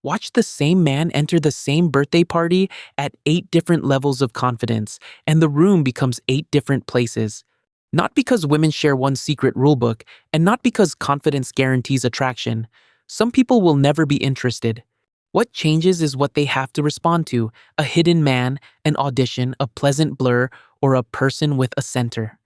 Watch the same man enter the same birthday party at 8 different levels of confidence, and the room becomes 8 different places. Not because women share one secret rulebook, and not because confidence guarantees attraction. Some people will never be interested. What changes is what they have to respond to: a hidden man, an audition, a pleasant blur, or a person with a center.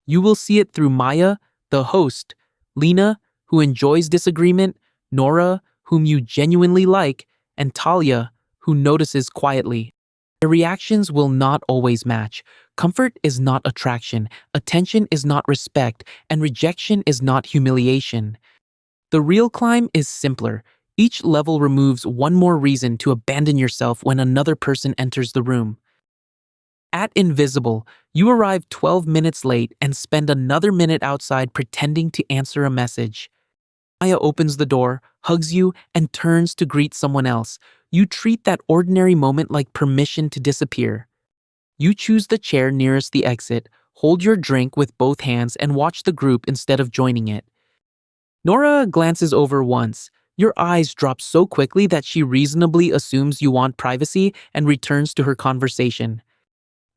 You will see it through Maya, the host, Lena, who enjoys disagreement, Nora, whom you genuinely like, and Talia, who notices quietly. Their reactions will not always match. Comfort is not attraction, attention is not respect, and rejection is not humiliation. The real climb is simpler. Each level removes one more reason to abandon yourself when another person enters the room. At Invisible, you arrive 12 minutes late and spend another minute outside pretending to answer a message. Maya opens the door, hugs you, and turns to greet someone else. You treat that ordinary moment like permission to disappear. You choose the chair nearest the exit, hold your drink with both hands, and watch the group instead of joining it. Nora glances over once. Your eyes drop so quickly that she reasonably assumes you want privacy and returns to her conversation.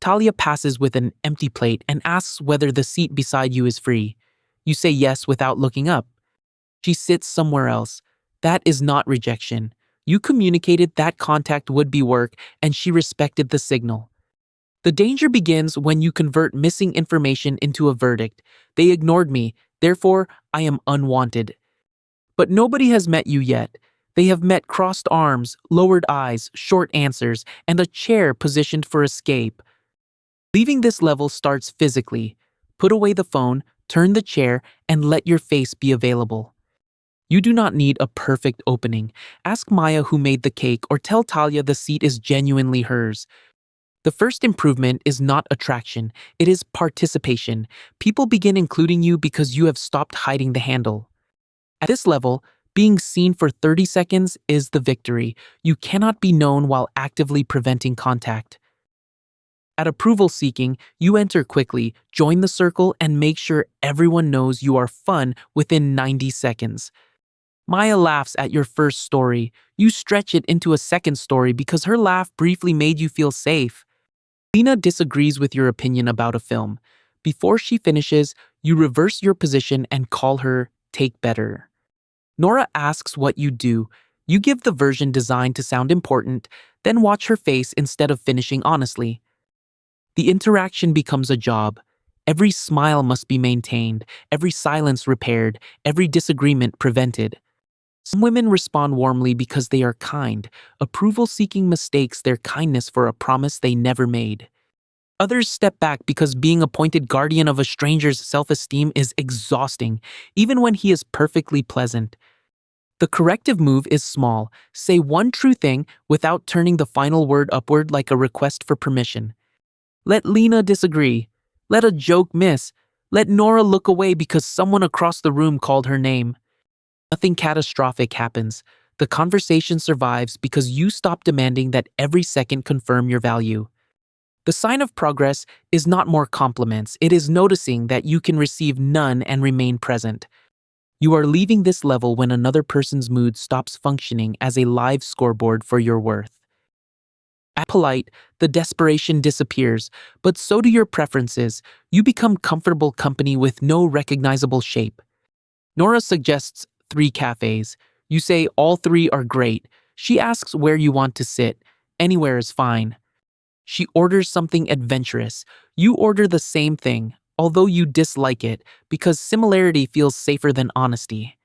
Talia passes with an empty plate and asks whether the seat beside you is free. You say yes without looking up. She sits somewhere else. That is not rejection. You communicated that contact would be work, and she respected the signal. The danger begins when you convert missing information into a verdict. They ignored me, therefore I am unwanted. But nobody has met you yet. They have met crossed arms, lowered eyes, short answers, and a chair positioned for escape. Leaving this level starts physically. Put away the phone, turn the chair, and let your face be available. You do not need a perfect opening. Ask Maya who made the cake, or tell Talia the seat is genuinely hers. The first improvement is not attraction, it is participation. People begin including you because you have stopped hiding the handle. At this level, being seen for 30 seconds is the victory. You cannot be known while actively preventing contact. At approval seeking, you enter quickly, join the circle, and make sure everyone knows you are fun within 90 seconds. Maya laughs at your first story. You stretch it into a second story because her laugh briefly made you feel safe. Lena disagrees with your opinion about a film. Before she finishes, you reverse your position and call her "take better." Nora asks what you do. You give the version designed to sound important, then watch her face instead of finishing honestly. The interaction becomes a job. Every smile must be maintained, every silence repaired, every disagreement prevented. Some women respond warmly because they are kind. Approval-seeking mistakes their kindness for a promise they never made. Others step back because being appointed guardian of a stranger's self-esteem is exhausting, even when he is perfectly pleasant. The corrective move is small. Say one true thing without turning the final word upward like a request for permission. Let Lena disagree. Let a joke miss. Let Nora look away because someone across the room called her name. Nothing catastrophic happens. The conversation survives because you stop demanding that every second confirm your value. The sign of progress is not more compliments, it is noticing that you can receive none and remain present. You are leaving this level when another person's mood stops functioning as a live scoreboard for your worth. At polite, the desperation disappears, but so do your preferences. You become comfortable company with no recognizable shape. Nora suggests 3 cafes. You say all 3 are great. She asks where you want to sit. Anywhere is fine. She orders something adventurous. You order the same thing, although you dislike it, because similarity feels safer than honesty.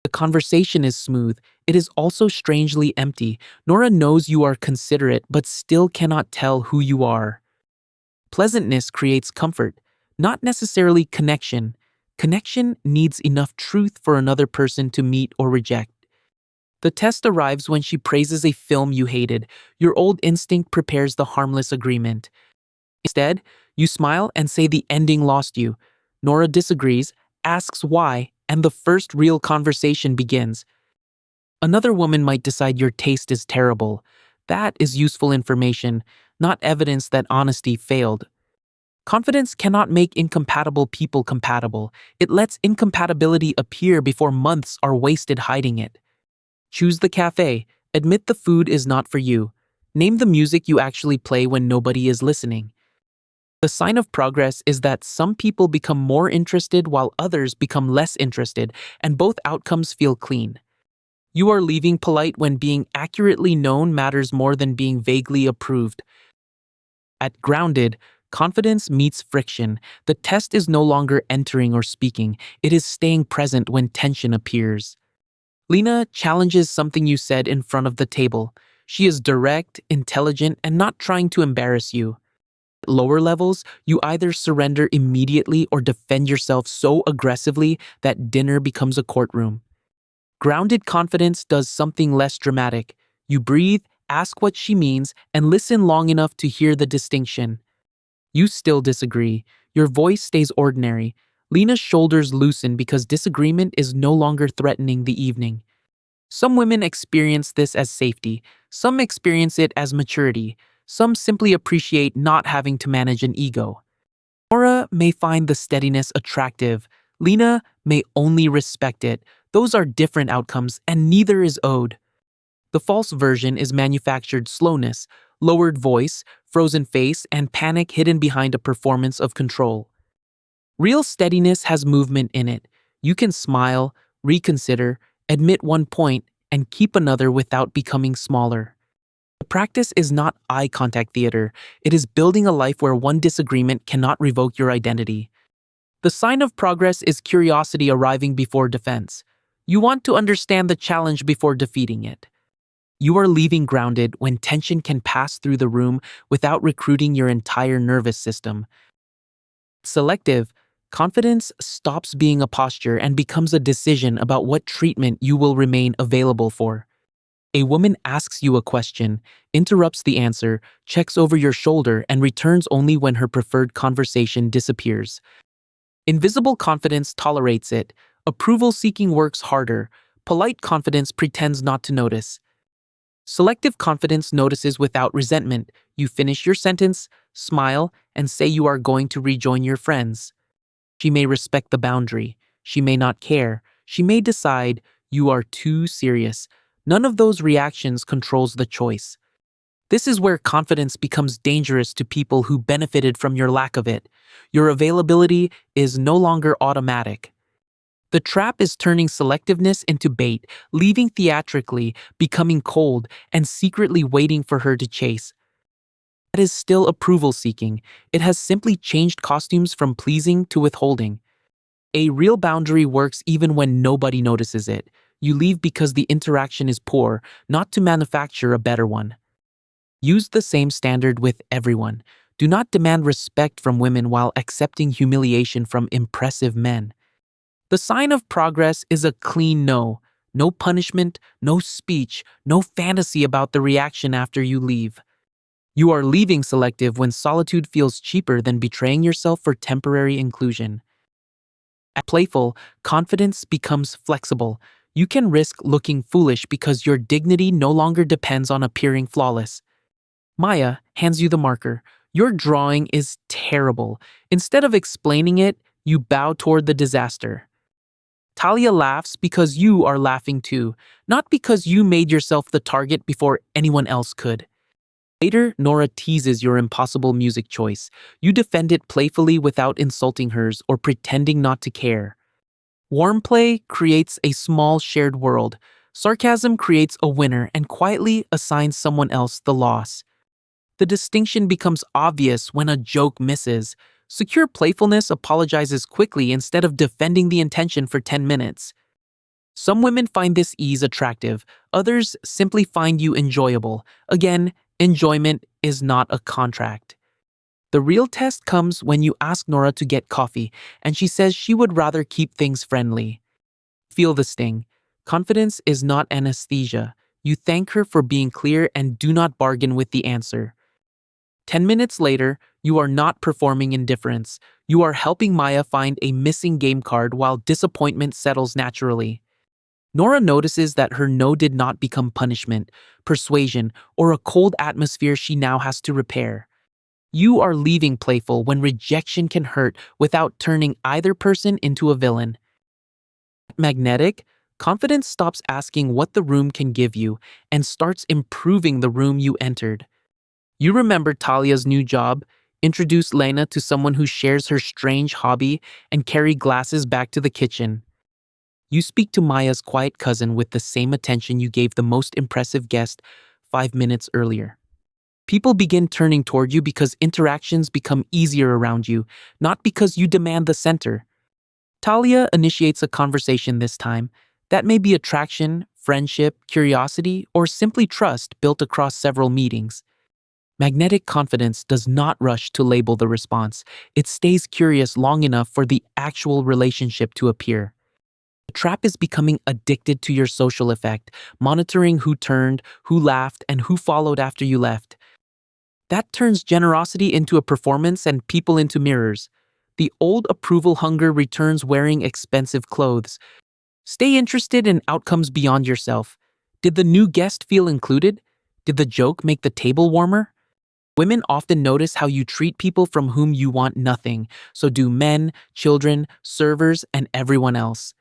The conversation is smooth. It is also strangely empty. Nora knows you are considerate, but still cannot tell who you are. Pleasantness creates comfort, not necessarily connection. Connection needs enough truth for another person to meet or reject. The test arrives when she praises a film you hated. Your old instinct prepares the harmless agreement. Instead, you smile and say the ending lost you. Nora disagrees, asks why, and the first real conversation begins. Another woman might decide your taste is terrible. That is useful information, not evidence that honesty failed. Confidence cannot make incompatible people compatible. It lets incompatibility appear before months are wasted hiding it. Choose the cafe, Admit the food is not for you. Name the music you actually play when nobody is listening. The sign of progress is that some people become more interested while others become less interested, and both outcomes feel clean. You are leaving polite when being accurately known matters more than being vaguely approved. At grounded, confidence meets friction. The test is no longer entering or speaking, it is staying present when tension appears. Lena challenges something you said in front of the table. She is direct, intelligent, and not trying to embarrass you. At lower levels, you either surrender immediately or defend yourself so aggressively that dinner becomes a courtroom. Grounded confidence does something less dramatic. You breathe, ask what she means, and listen long enough to hear the distinction. You still disagree. Your voice stays ordinary. Lena's shoulders loosen because disagreement is no longer threatening the evening. Some women experience this as safety. Some experience it as maturity. Some simply appreciate not having to manage an ego. Nora may find the steadiness attractive. Lena may only respect it. Those are different outcomes, and neither is owed. The false version is manufactured slowness, lowered voice, frozen face, and panic hidden behind a performance of control. Real steadiness has movement in it. You can smile, reconsider, admit one point, and keep another without becoming smaller. The practice is not eye contact theater. It is building a life where one disagreement cannot revoke your identity. The sign of progress is curiosity arriving before defense. You want to understand the challenge before defeating it. You are leaving grounded when tension can pass through the room without recruiting your entire nervous system. Selective, confidence stops being a posture and becomes a decision about what treatment you will remain available for. A woman asks you a question, interrupts the answer, checks over your shoulder, and returns only when her preferred conversation disappears. Invisible confidence tolerates it. Approval-seeking works harder. Polite confidence pretends not to notice. Selective confidence notices without resentment. You finish your sentence, smile, and say you are going to rejoin your friends. She may respect the boundary. She may not care. She may decide you are too serious. None of those reactions controls the choice. This is where confidence becomes dangerous to people who benefited from your lack of it. Your availability is no longer automatic. The trap is turning selectiveness into bait, leaving theatrically, becoming cold, and secretly waiting for her to chase. That is still approval seeking. It has simply changed costumes from pleasing to withholding. A real boundary works even when nobody notices it. You leave because the interaction is poor, not to manufacture a better one. Use the same standard with everyone. Do not demand respect from women while accepting humiliation from impressive men. The sign of progress is a clean no. No punishment, no speech, no fantasy about the reaction after you leave. You are leaving selective when solitude feels cheaper than betraying yourself for temporary inclusion. At Playful, confidence becomes flexible. You can risk looking foolish because your dignity no longer depends on appearing flawless. Maya hands you the marker. Your drawing is terrible. Instead of explaining it, you bow toward the disaster. Talia laughs because you are laughing too, not because you made yourself the target before anyone else could. Later, Nora teases your impossible music choice. You defend it playfully without insulting hers or pretending not to care. Warm play creates a small shared world. Sarcasm creates a winner and quietly assigns someone else the loss. The distinction becomes obvious when a joke misses. Secure playfulness apologizes quickly instead of defending the intention for 10 minutes. Some women find this ease attractive, others simply find you enjoyable. Again, enjoyment is not a contract. The real test comes when you ask Nora to get coffee, and she says she would rather keep things friendly. Feel the sting. Confidence is not anesthesia. You thank her for being clear and do not bargain with the answer. 10 minutes later, you are not performing indifference. You are helping Maya find a missing game card while disappointment settles naturally. Nora notices that her no did not become punishment, persuasion, or a cold atmosphere she now has to repair. You are leaving Playful when rejection can hurt without turning either person into a villain. Magnetic, Confidence stops asking what the room can give you and starts improving the room you entered. You remember Talia's new job, introduce Lena to someone who shares her strange hobby, and carry glasses back to the kitchen. You speak to Maya's quiet cousin with the same attention you gave the most impressive guest 5 minutes earlier. People begin turning toward you because interactions become easier around you, not because you demand the center. Talia initiates a conversation this time. That may be attraction, friendship, curiosity, or simply trust built across several meetings. Magnetic confidence does not rush to label the response. It stays curious long enough for the actual relationship to appear. The trap is becoming addicted to your social effect, monitoring who turned, who laughed, and who followed after you left. That turns generosity into a performance and people into mirrors. The old approval hunger returns wearing expensive clothes. Stay interested in outcomes beyond yourself. Did the new guest feel included? Did the joke make the table warmer? Women often notice how you treat people from whom you want nothing, so do men, children, servers, and everyone else.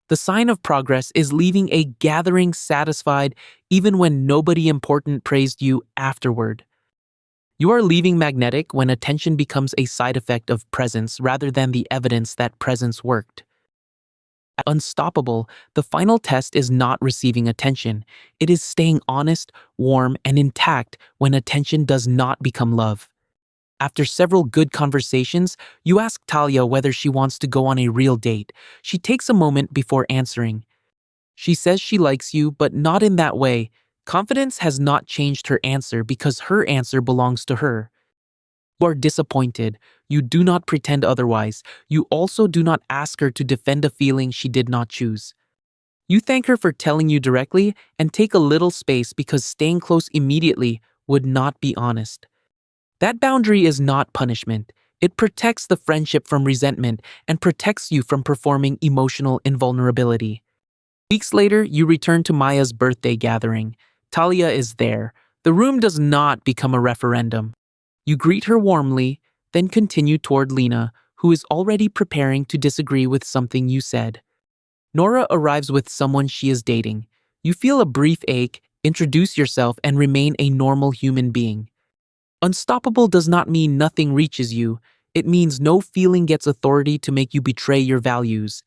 The sign of progress is leaving a gathering satisfied even when nobody important praised you afterward. You are leaving magnetic when attention becomes a side effect of presence rather than the evidence that presence worked. Unstoppable, the final test is not receiving attention. It is staying honest, warm, and intact when attention does not become love. After several good conversations, you ask Talia whether she wants to go on a real date. She takes a moment before answering. She says she likes you, but not in that way. Confidence has not changed her answer because her answer belongs to her. You are disappointed. You do not pretend otherwise. You also do not ask her to defend a feeling she did not choose. You thank her for telling you directly and take a little space because staying close immediately would not be honest. That boundary is not punishment. It protects the friendship from resentment and protects you from performing emotional invulnerability. Weeks later, you return to Maya's birthday gathering. Talia is there. The room does not become a referendum. You greet her warmly, then continue toward Lena, who is already preparing to disagree with something you said. Nora arrives with someone she is dating. You feel a brief ache, introduce yourself, and remain a normal human being. Unstoppable does not mean nothing reaches you. It means no feeling gets authority to make you betray your values.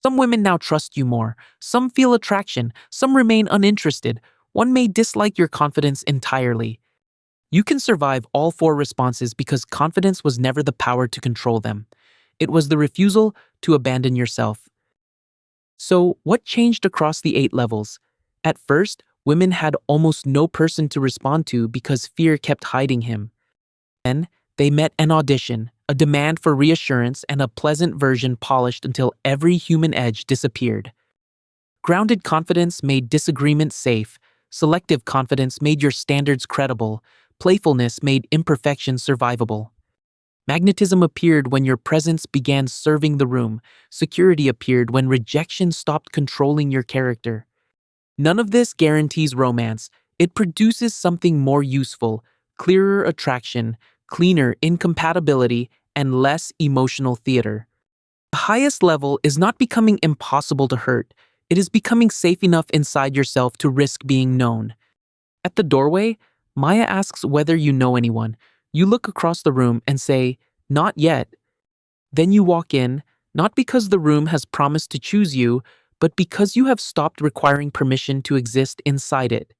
Some women now trust you more. Some feel attraction. Some remain uninterested. One may dislike your confidence entirely. You can survive all four responses because confidence was never the power to control them. It was the refusal to abandon yourself. So, what changed across the 8 levels? At first, women had almost no person to respond to because fear kept hiding him. Then, they met an audition, a demand for reassurance, and a pleasant version polished until every human edge disappeared. Grounded confidence made disagreement safe. Selective confidence made your standards credible. Playfulness made imperfection survivable. Magnetism appeared when your presence began serving the room. Security appeared when rejection stopped controlling your character. None of this guarantees romance. It produces something more useful, clearer attraction, cleaner incompatibility, and less emotional theater. The highest level is not becoming impossible to hurt. It is becoming safe enough inside yourself to risk being known. At the doorway, Maya asks whether you know anyone. You look across the room and say, "Not yet." Then you walk in, not because the room has promised to choose you, but because you have stopped requiring permission to exist inside it.